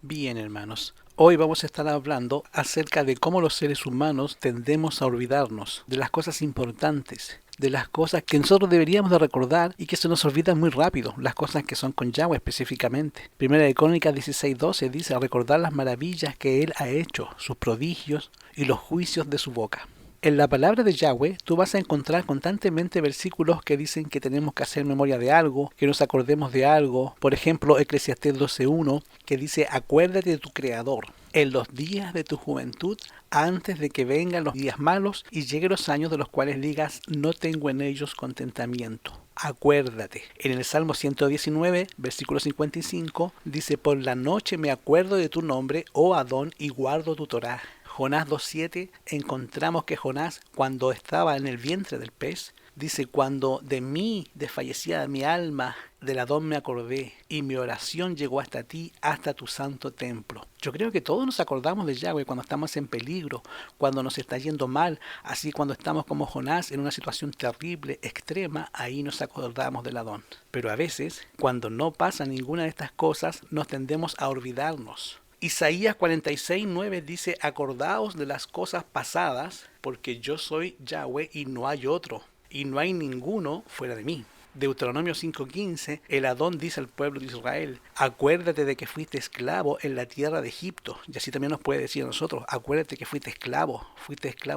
Bien, hermanos, hoy vamos a estar hablando acerca de cómo los seres humanos tendemos a olvidarnos de las cosas importantes, de las cosas que nosotros deberíamos de recordar y que se nos olvidan muy rápido, las cosas que son con Yahweh específicamente. Primera de Crónicas 16:12 dice recordar las maravillas que Él ha hecho, sus prodigios y los juicios de su boca. En la palabra de Yahweh tú vas a encontrar constantemente versículos que dicen que tenemos que hacer memoria de algo, que nos acordemos de algo. Por ejemplo, Eclesiastés 12:1 que dice acuérdate de tu Creador en los días de tu juventud antes de que vengan los días malos y lleguen los años de los cuales digas no tengo en ellos contentamiento. Acuérdate. En el Salmo 119, versículo 55, dice por la noche me acuerdo de tu nombre, oh Adón, y guardo tu Torá. Jonás 2.7 encontramos que Jonás cuando estaba en el vientre del pez, dice cuando de mí desfallecía mi alma, del Adón me acordé y mi oración llegó hasta ti, hasta tu santo templo. Yo creo que todos nos acordamos de Yahweh cuando estamos en peligro, cuando nos está yendo mal, así cuando estamos como Jonás en una situación terrible, extrema, ahí nos acordamos del Adón. Pero a veces, cuando no pasa ninguna de estas cosas, nos tendemos a olvidarnos. Isaías 46:9 dice, acordaos de las cosas pasadas, porque yo soy Yahweh y no hay otro, y no hay ninguno fuera de mí. Deuteronomio 5:15, el Adón dice al pueblo de Israel, acuérdate de que fuiste esclavo en la tierra de Egipto. Y así también nos puede decir a nosotros, acuérdate que fuiste esclavo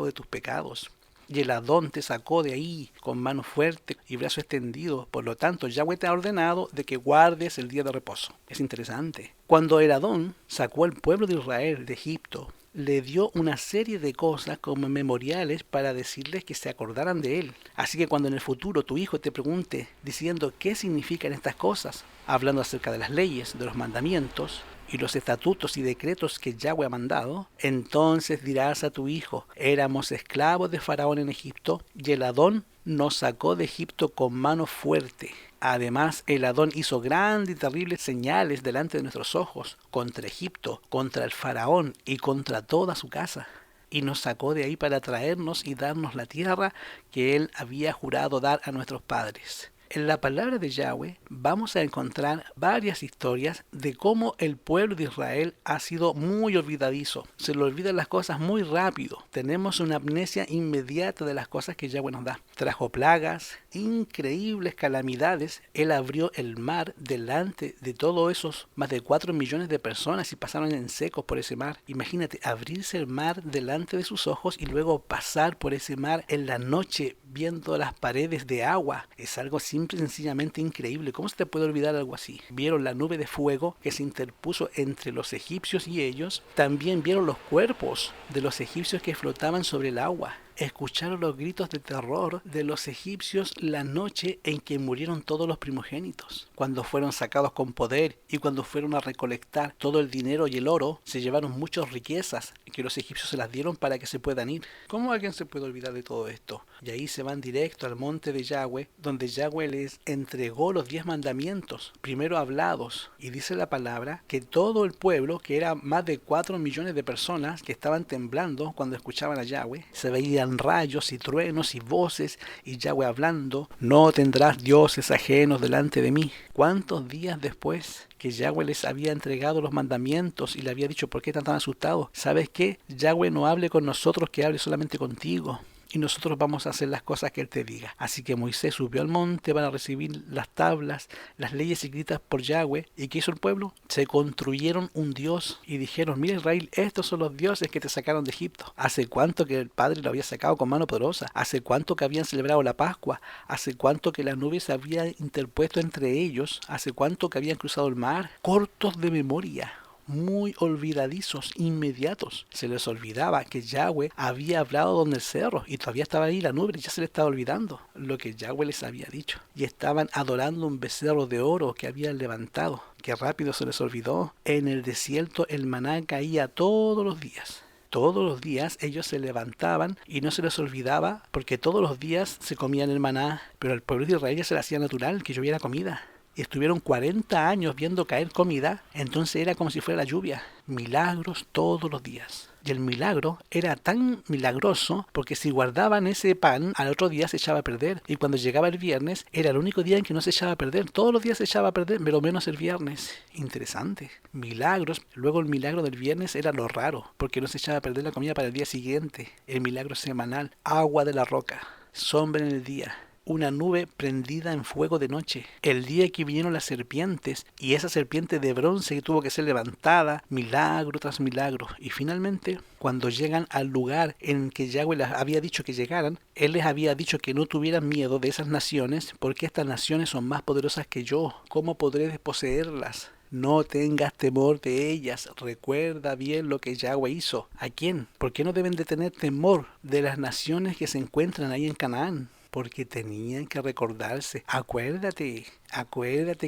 de tus pecados. Y el Adón te sacó de ahí con mano fuerte y brazo extendido. Por lo tanto, Yahweh te ha ordenado de que guardes el día de reposo. Es interesante. Cuando el Adón sacó al pueblo de Israel de Egipto, le dio una serie de cosas como memoriales para decirles que se acordaran de él. Así que cuando en el futuro tu hijo te pregunte diciendo qué significan estas cosas, hablando acerca de las leyes, de los mandamientos, y los estatutos y decretos que Yahweh ha mandado, entonces dirás a tu hijo, éramos esclavos de Faraón en Egipto, y el Adón nos sacó de Egipto con mano fuerte. Además, el Adón hizo grandes y terribles señales delante de nuestros ojos, contra Egipto, contra el Faraón y contra toda su casa. Y nos sacó de ahí para traernos y darnos la tierra que él había jurado dar a nuestros padres. En la palabra de Yahweh vamos a encontrar varias historias de cómo el pueblo de Israel ha sido muy olvidadizo. Se le olvidan las cosas muy rápido. Tenemos una amnesia inmediata de las cosas que Yahweh nos da. Trajo plagas, increíbles calamidades. Él abrió el mar delante de todos esos más de 4 millones de personas y pasaron en secos por ese mar. Imagínate, abrirse el mar delante de sus ojos y luego pasar por ese mar en la noche viendo las paredes de agua. Es algo simple y sencillamente increíble. ¿Cómo se te puede olvidar algo así? Vieron la nube de fuego que se interpuso entre los egipcios y ellos. También vieron los cuerpos de los egipcios que flotaban sobre el agua. Escucharon los gritos de terror de los egipcios la noche en que murieron todos los primogénitos. Cuando fueron sacados con poder y cuando fueron a recolectar todo el dinero y el oro, se llevaron muchas riquezas que los egipcios se las dieron para que se puedan ir. ¿Cómo alguien se puede olvidar de todo esto? Y ahí se van directo al monte de Yahweh, donde Yahweh les entregó los 10 mandamientos, primero hablados. Y dice la palabra que todo el pueblo, que era más de 4 millones de personas que estaban temblando cuando escuchaban a Yahweh, se veían rayos y truenos y voces y Yahweh hablando, no tendrás dioses ajenos delante de mí. ¿Cuántos días después que Yahweh les había entregado los mandamientos y le había dicho por qué están tan asustados? ¿Sabes qué? Yahweh no hable con nosotros, que hable solamente contigo. Y nosotros vamos a hacer las cosas que Él te diga. Así que Moisés subió al monte para recibir las tablas, las leyes escritas por Yahweh. ¿Y qué hizo el pueblo? Se construyeron un Dios y dijeron, mira Israel, estos son los dioses que te sacaron de Egipto. ¿Hace cuánto que el Padre lo había sacado con mano poderosa? ¿Hace cuánto que habían celebrado la Pascua? ¿Hace cuánto que la nube se había interpuesto entre ellos? ¿Hace cuánto que habían cruzado el mar? Cortos de memoria, muy olvidadizos, inmediatos. Se les olvidaba que Yahweh había hablado donde el cerro y todavía estaba ahí la nube y ya se les estaba olvidando lo que Yahweh les había dicho. Y estaban adorando un becerro de oro que habían levantado, que rápido se les olvidó. En el desierto el maná caía todos los días. Todos los días ellos se levantaban y no se les olvidaba porque todos los días se comían el maná, pero al pueblo de Israel ya se le hacía natural que lloviera comida. y estuvieron 40 años viendo caer comida, entonces era como si fuera la lluvia. Milagros todos los días. Y el milagro era tan milagroso porque si guardaban ese pan, al otro día se echaba a perder. Y cuando llegaba el viernes, era el único día en que no se echaba a perder. Todos los días se echaba a perder, pero menos el viernes. Interesante. Milagros. Luego el milagro del viernes era lo raro, porque no se echaba a perder la comida para el día siguiente. El milagro semanal. Agua de la roca. Sombra en el día. Una nube prendida en fuego de noche. El día que vinieron las serpientes y esa serpiente de bronce que tuvo que ser levantada, milagro tras milagro. Y finalmente, cuando llegan al lugar en que Yahweh les había dicho que llegaran, Él les había dicho que no tuvieran miedo de esas naciones, porque estas naciones son más poderosas que yo. ¿Cómo podré desposeerlas? No tengas temor de ellas. Recuerda bien lo que Yahweh hizo. ¿A quién? ¿Por qué no deben de tener temor de las naciones que se encuentran ahí en Canaán? Porque tenían que recordarse. Acuérdate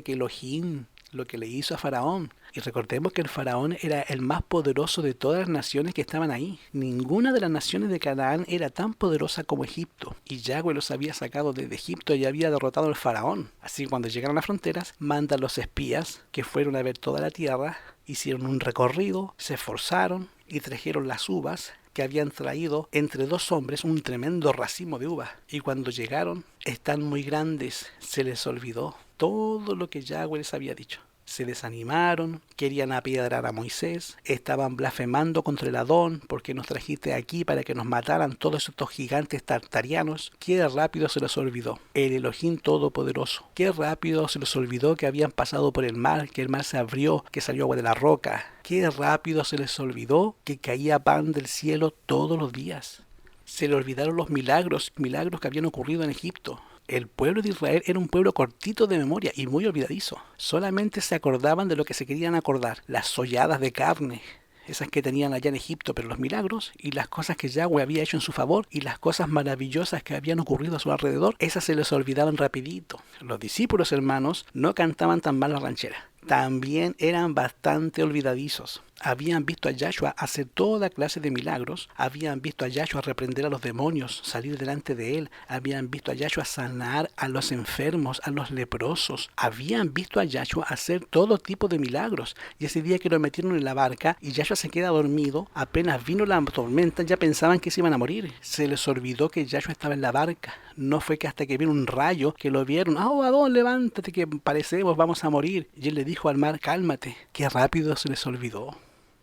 que Elohim, lo que le hizo a Faraón. Y recordemos que el Faraón era el más poderoso de todas las naciones que estaban ahí. Ninguna de las naciones de Canaán era tan poderosa como Egipto. Y Yahweh los había sacado desde Egipto y había derrotado al Faraón. Así que cuando llegaron a las fronteras, manda a los espías que fueron a ver toda la tierra, hicieron un recorrido, se esforzaron y trajeron las uvas que habían traído entre dos hombres un tremendo racimo de uvas. Y cuando llegaron, están muy grandes, se les olvidó todo lo que Yahweh les había dicho. Se desanimaron, querían apiedrar a Moisés, estaban blasfemando contra el Adón, porque nos trajiste aquí para que nos mataran todos estos gigantes tartarianos. Qué rápido se les olvidó el Elohim Todopoderoso. Qué rápido se les olvidó que habían pasado por el mar, que el mar se abrió, que salió agua de la roca. Qué rápido se les olvidó que caía pan del cielo todos los días. Se le olvidaron los milagros que habían ocurrido en Egipto. El pueblo de Israel era un pueblo cortito de memoria y muy olvidadizo. Solamente se acordaban de lo que se querían acordar. Las solladas de carne, esas que tenían allá en Egipto, pero los milagros y las cosas que Yahweh había hecho en su favor y las cosas maravillosas que habían ocurrido a su alrededor, esas se les olvidaban rapidito. Los discípulos, hermanos, no cantaban tan mal la ranchera. También eran bastante olvidadizos. Habían visto a Yahshua hacer toda clase de milagros, habían visto a Yahshua reprender a los demonios, salir delante de él, habían visto a Yahshua sanar a los enfermos, a los leprosos, habían visto a Yahshua hacer todo tipo de milagros. Y ese día que lo metieron en la barca y Yahshua se queda dormido, apenas vino la tormenta ya pensaban que se iban a morir. Se les olvidó que Yahshua estaba en la barca. No fue que hasta que vino un rayo que lo vieron, ¡oh, Adón, levántate que parecemos, vamos a morir! Y él le dijo al mar, cálmate. Qué rápido se les olvidó.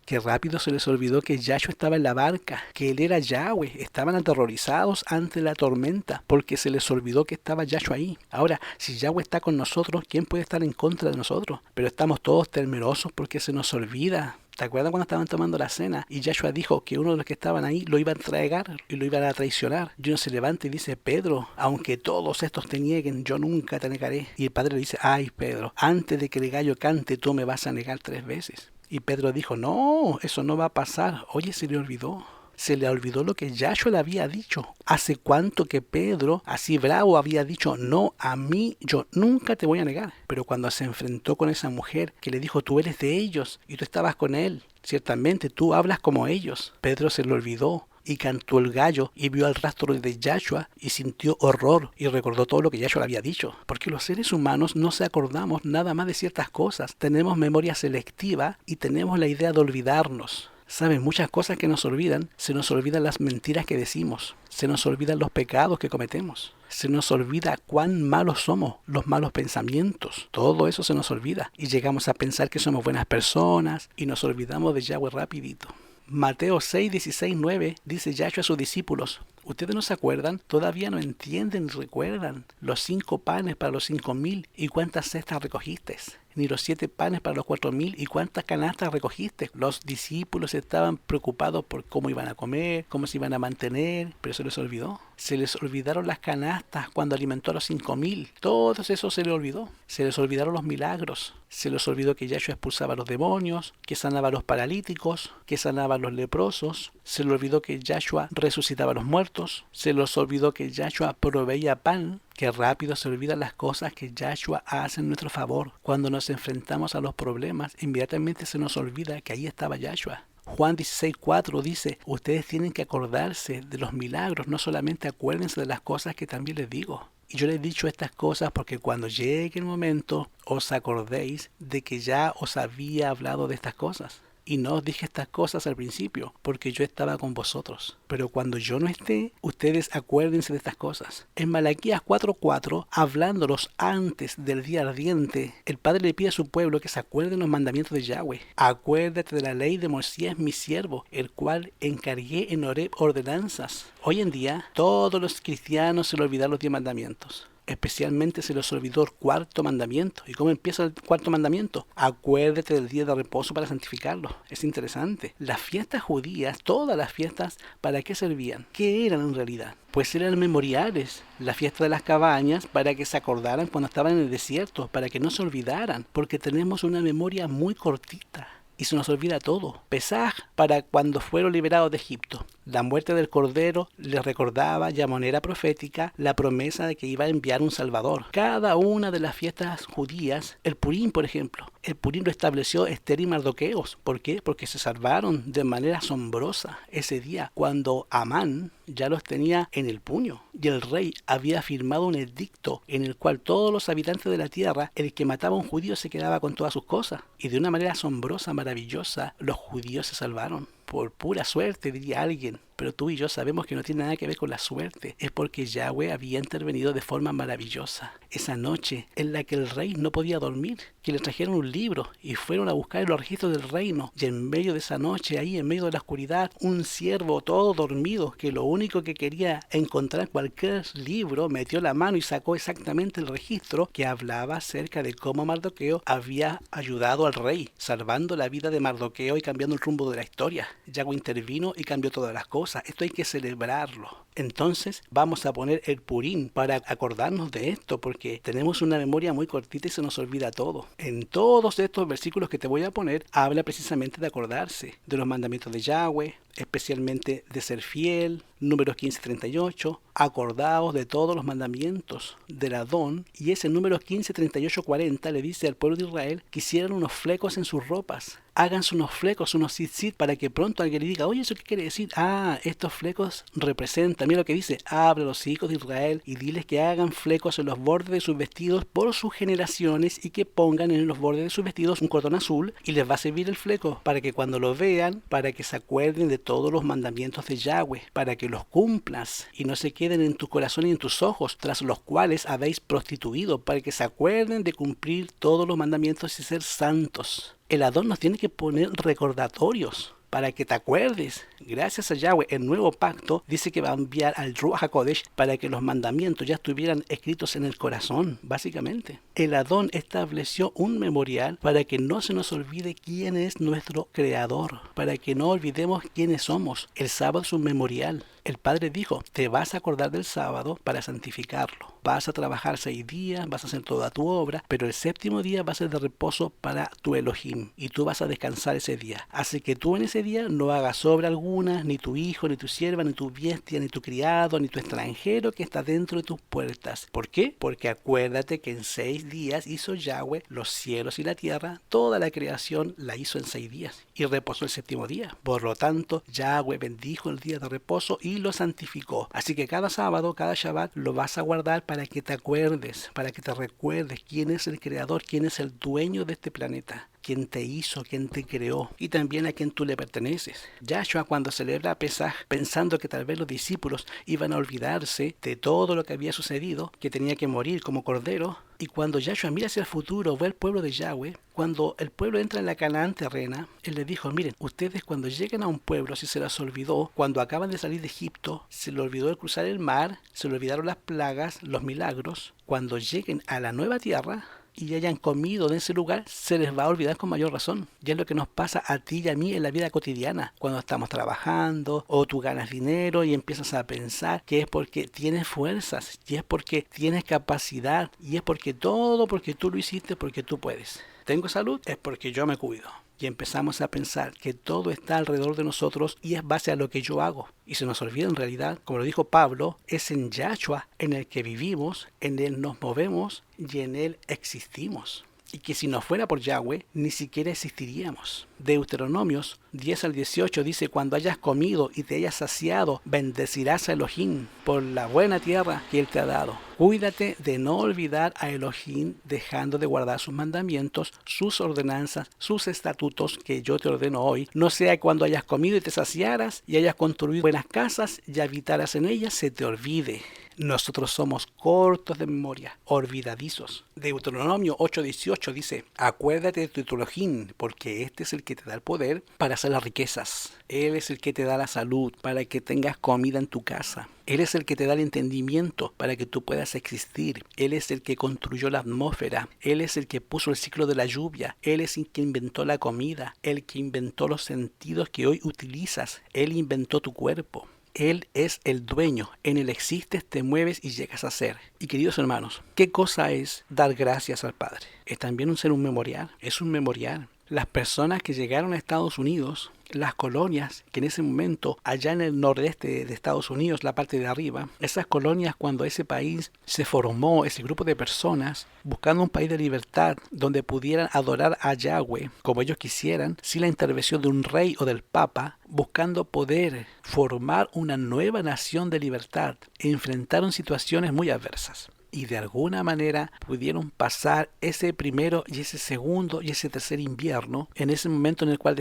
Qué rápido se les olvidó que Yahshua estaba en la barca, que él era Yahweh. Estaban aterrorizados ante la tormenta porque se les olvidó que estaba Yahshua ahí. Ahora, si Yahweh está con nosotros, ¿quién puede estar en contra de nosotros? Pero estamos todos temerosos porque se nos olvida. ¿Te acuerdas cuando estaban tomando la cena y Yahshua dijo que uno de los que estaban ahí lo iba a entregar y lo iban a traicionar? Y uno se levanta y dice, Pedro, aunque todos estos te nieguen, yo nunca te negaré. Y el Padre le dice, ay Pedro, antes de que el gallo cante, tú me vas a negar 3 veces. Y Pedro dijo, no, eso no va a pasar. Oye, se le olvidó. Se le olvidó lo que Yahshua le había dicho. ¿Hace cuánto que Pedro, así bravo, había dicho, no, a mí yo nunca te voy a negar? Pero cuando se enfrentó con esa mujer que le dijo, tú eres de ellos y tú estabas con él, ciertamente tú hablas como ellos. Pedro se le olvidó y cantó el gallo y vio el rastro de Yahshua y sintió horror y recordó todo lo que Yahshua le había dicho. Porque los seres humanos no se acordamos nada más de ciertas cosas. Tenemos memoria selectiva y tenemos la idea de olvidarnos. ¿Saben? Muchas cosas que nos olvidan. Se nos olvidan las mentiras que decimos. Se nos olvidan los pecados que cometemos. Se nos olvida cuán malos somos, los malos pensamientos. Todo eso se nos olvida. Y llegamos a pensar que somos buenas personas y nos olvidamos de Yahweh rapidito. Mateo 6, 16, 9 dice Yahshua a sus discípulos, ¿ustedes no se acuerdan? ¿Todavía no entienden ni recuerdan los 5 panes para los 5,000 y cuántas cestas recogiste? Ni los 7 panes para los 4,000 y cuántas canastas recogiste. Los discípulos estaban preocupados por cómo iban a comer, cómo se iban a mantener, pero se les olvidó. Se les olvidaron las canastas cuando alimentó a los 5,000. Todo eso se les olvidó. Se les olvidaron los milagros. Se les olvidó que Yahshua expulsaba a los demonios, que sanaba a los paralíticos, que sanaba a los leprosos. Se les olvidó que Yahshua resucitaba a los muertos. Se les olvidó que Yahshua proveía pan. Que rápido se olvidan las cosas que Yahshua hace en nuestro favor. Cuando nos enfrentamos a los problemas, inmediatamente se nos olvida que ahí estaba Yahshua. Juan 16:4 dice, ustedes tienen que acordarse de los milagros, no solamente acuérdense de las cosas que también les digo. Y yo les he dicho estas cosas porque cuando llegue el momento os acordéis de que ya os había hablado de estas cosas. Y no os dije estas cosas al principio, porque yo estaba con vosotros. Pero cuando yo no esté, ustedes acuérdense de estas cosas. En Malaquías 4:4, hablándolos antes del día ardiente, el Padre le pide a su pueblo que se acuerden los mandamientos de Yahweh. Acuérdate de la ley de Moisés, mi siervo, el cual encargué en Horeb ordenanzas. Hoy en día, todos los cristianos se le olvidaron los 10 mandamientos. Especialmente se les olvidó el cuarto mandamiento. ¿Y cómo empieza el cuarto mandamiento? Acuérdate del día de reposo para santificarlo. Es interesante. Las fiestas judías, todas las fiestas, ¿para qué servían? ¿Qué eran en realidad? Pues eran memoriales. La fiesta de las cabañas para que se acordaran cuando estaban en el desierto, para que no se olvidaran, porque tenemos una memoria muy cortita. Y se nos olvida todo. Pesaj para cuando fueron liberados de Egipto. La muerte del Cordero les recordaba ya de manera profética la promesa de que iba a enviar un Salvador. Cada una de las fiestas judías, el Purim por ejemplo, el Purim lo estableció Esther y Mardoqueos. ¿Por qué? Porque se salvaron de manera asombrosa ese día cuando Amán ya los tenía en el puño y el rey había firmado un edicto en el cual todos los habitantes de la tierra, el que mataba a un judío se quedaba con todas sus cosas. Y de una manera asombrosa, maravillosa, los judíos se salvaron. Por pura suerte, diría alguien. Pero tú y yo sabemos que no tiene nada que ver con la suerte. Es porque Yahweh había intervenido de forma maravillosa. Esa noche en la que el rey no podía dormir, que le trajeron un libro y fueron a buscar en los registros del reino. Y en medio de esa noche, ahí en medio de la oscuridad, un siervo todo dormido, que lo único que quería encontrar cualquier libro, metió la mano y sacó exactamente el registro que hablaba acerca de cómo Mardoqueo había ayudado al rey, salvando la vida de Mardoqueo y cambiando el rumbo de la historia. Yahweh intervino y cambió todas las cosas. Esto hay que celebrarlo. Entonces vamos a poner el Purim para acordarnos de esto, porque tenemos una memoria muy cortita y se nos olvida todo. En todos estos versículos que te voy a poner, habla precisamente de acordarse de los mandamientos de Yahweh, especialmente de ser fiel. Números 15:38, acordaos de todos los mandamientos del Adón. Y ese número 15:38-40 le dice al pueblo de Israel que hicieran unos flecos en sus ropas. Háganse unos flecos, unos tzitzit, para que pronto alguien le diga, oye, ¿eso qué quiere decir? Ah, estos flecos representan, mira lo que dice, habla a los hijos de Israel y diles que hagan flecos en los bordes de sus vestidos por sus generaciones y que pongan en los bordes de sus vestidos un cordón azul y les va a servir el fleco para que cuando lo vean, para que se acuerden de todos los mandamientos de Yahweh, para que los cumplas y no se queden en tu corazón y en tus ojos, tras los cuales habéis prostituido, para que se acuerden de cumplir todos los mandamientos y ser santos. El Adón nos tiene que poner recordatorios para que te acuerdes. Gracias a Yahweh, el nuevo pacto dice que va a enviar al Ruach HaKodesh para que los mandamientos ya estuvieran escritos en el corazón, básicamente. El Adón estableció un memorial para que no se nos olvide quién es nuestro Creador, para que no olvidemos quiénes somos. El sábado es un memorial. El Padre dijo, te vas a acordar del sábado para santificarlo. Vas a trabajar 6 días, vas a hacer toda tu obra, pero el séptimo día va a ser de reposo para tu Elohim, y tú vas a descansar ese día. Así que tú en ese día no hagas obra alguna, ni tu hijo, ni tu sierva, ni tu bestia, ni tu criado, ni tu extranjero que está dentro de tus puertas. ¿Por qué? Porque acuérdate que en 6 días hizo Yahweh los cielos y la tierra, toda la creación la hizo en 6 días, y reposó el séptimo día. Por lo tanto, Yahweh bendijo el día de reposo y lo santificó. Así que cada sábado, cada Shabbat, lo vas a guardar para que te acuerdes, para que te recuerdes quién es el creador, quién es el dueño de este planeta, quién te hizo, quién te creó y también a quién tú le perteneces. Yahshua, cuando celebra Pesaj, pensando que tal vez los discípulos iban a olvidarse de todo lo que había sucedido, que tenía que morir como cordero, y cuando Yahshua mira hacia el futuro, ve al pueblo de Yahweh, cuando el pueblo entra en la Canaán terrena, él les dijo, miren, ustedes cuando lleguen a un pueblo, si se les olvidó, cuando acaban de salir de Egipto, se les olvidó el cruzar el mar, se les olvidaron las plagas, los milagros, cuando lleguen a la nueva tierra, y hayan comido de ese lugar, se les va a olvidar con mayor razón. Y es lo que nos pasa a ti y a mí en la vida cotidiana, cuando estamos trabajando o tú ganas dinero y empiezas a pensar que es porque tienes fuerzas y es porque tienes capacidad y es porque todo, porque tú lo hiciste, porque tú puedes. Tengo salud, es porque yo me cuido. Y empezamos a pensar que todo está alrededor de nosotros y es base a lo que yo hago. Y se nos olvida en realidad, como lo dijo Pablo, es en Yahshua en el que vivimos, en él nos movemos y en él existimos. y que si no fuera por Yahweh, ni siquiera existiríamos. Deuteronomios 10 al 18 dice: cuando hayas comido y te hayas saciado, bendecirás a Elohim por la buena tierra que Él te ha dado. Cuídate de no olvidar a Elohim dejando de guardar sus mandamientos, sus ordenanzas, sus estatutos que yo te ordeno hoy. No sea cuando hayas comido y te saciaras y hayas construido buenas casas y habitaras en ellas, se te olvide. Nosotros somos cortos de memoria, olvidadizos. Deuteronomio 8:18 dice: acuérdate de tu Elohim, porque este es el que te da el poder para hacer las riquezas. Él es el que te da la salud para que tengas comida en tu casa. Él es el que te da el entendimiento para que tú puedas existir. Él es el que construyó la atmósfera. Él es el que puso el ciclo de la lluvia. Él es el que inventó la comida. El que inventó los sentidos que hoy utilizas. Él inventó tu cuerpo. Él es el dueño. En Él existes, te mueves y llegas a ser. Y queridos hermanos, ¿qué cosa es dar gracias al Padre? Es también un memorial. Es un memorial. Las personas que llegaron a Estados Unidos, las colonias que en ese momento, allá en el nordeste de Estados Unidos, la parte de arriba, esas colonias, cuando ese país se formó, ese grupo de personas, buscando un país de libertad donde pudieran adorar a Yahweh como ellos quisieran, sin la intervención de un rey o del papa, buscando poder formar una nueva nación de libertad, enfrentaron situaciones muy adversas. Y de alguna manera pudieron pasar ese primero y ese segundo y ese tercer invierno, en ese momento en el cual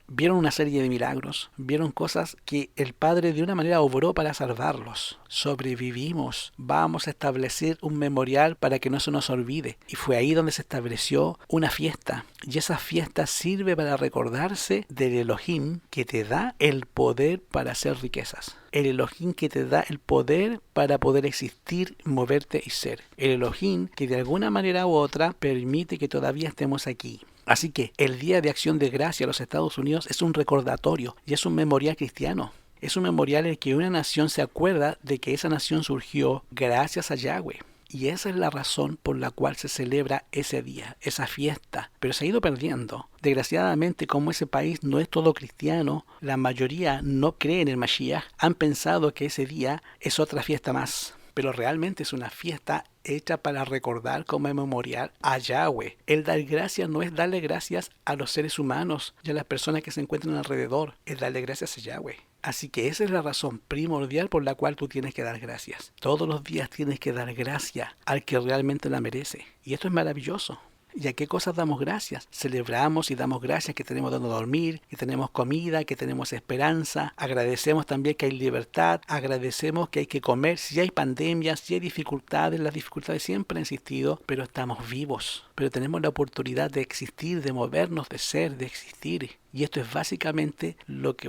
vieron una serie de milagros, vieron cosas que el Padre de una manera obró para salvarlos. Sobrevivimos, vamos a establecer un memorial para que no se nos olvide. Y fue ahí donde se estableció una fiesta. Y esa fiesta sirve para recordarse del Elohim que te da el poder para hacer riquezas. El Elohim que te da el poder para poder existir, moverte y ser. El Elohim que de alguna manera u otra permite que todavía estemos aquí. Así que el Día de Acción de Gracia a los Estados Unidos es un recordatorio y es un memorial cristiano. Es un memorial en el que una nación se acuerda de que esa nación surgió gracias a Yahweh. Y esa es la razón por la cual se celebra ese día, esa fiesta. Pero se ha ido perdiendo. Desgraciadamente, como ese país no es todo cristiano, la mayoría no cree en el Mashiach, han pensado que ese día es otra fiesta más. Pero realmente es una fiesta hecha para recordar como memorial a Yahweh. El dar gracias no es darle gracias a los seres humanos y a las personas que se encuentran alrededor, es darle gracias a Yahweh. Así que esa es la razón primordial por la cual tú tienes que dar gracias. Todos los días tienes que dar gracias al que realmente la merece. Y esto es maravilloso. ¿Y a qué cosas damos gracias? Celebramos y damos gracias que tenemos donde dormir, que tenemos comida, que tenemos esperanza. Agradecemos también que hay libertad. Agradecemos que hay que comer. Si hay pandemias, si hay dificultades, las dificultades siempre han existido, pero estamos vivos. Pero tenemos la oportunidad de existir, de movernos, de ser, de existir. Y esto es básicamente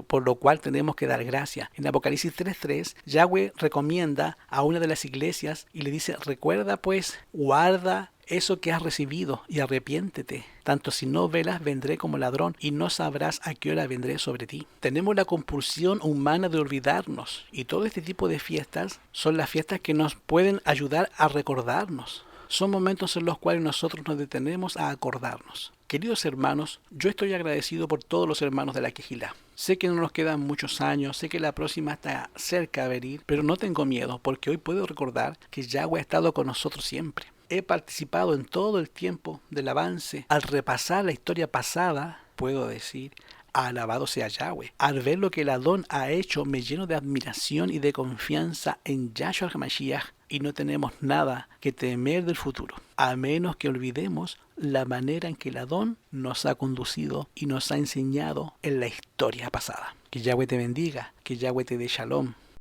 por lo cual tenemos que dar gracias. En Apocalipsis 3:3, Yahweh recomienda a una de las iglesias y le dice: recuerda pues, guarda eso que has recibido y arrepiéntete. Tanto si no velas, vendré como ladrón y no sabrás a qué hora vendré sobre ti. Tenemos la compulsión humana de olvidarnos y todo este tipo de fiestas son las fiestas que nos pueden ayudar a recordarnos. Son momentos en los cuales nosotros nos detenemos a acordarnos. Queridos hermanos, yo estoy agradecido por todos los hermanos de la Quejilá. Sé que no nos quedan muchos años, sé que la próxima está cerca de venir, pero no tengo miedo porque hoy puedo recordar que Yahweh ha estado con nosotros siempre. He participado en todo el tiempo del avance. Al repasar la historia pasada, puedo decir: alabado sea Yahweh. Al ver lo que el Adón ha hecho, me lleno de admiración y de confianza en Yahshua HaMashiach. Y no tenemos nada que temer del futuro, a menos que olvidemos la manera en que el Adón nos ha conducido y nos ha enseñado en la historia pasada. Que Yahweh te bendiga, que Yahweh te dé shalom.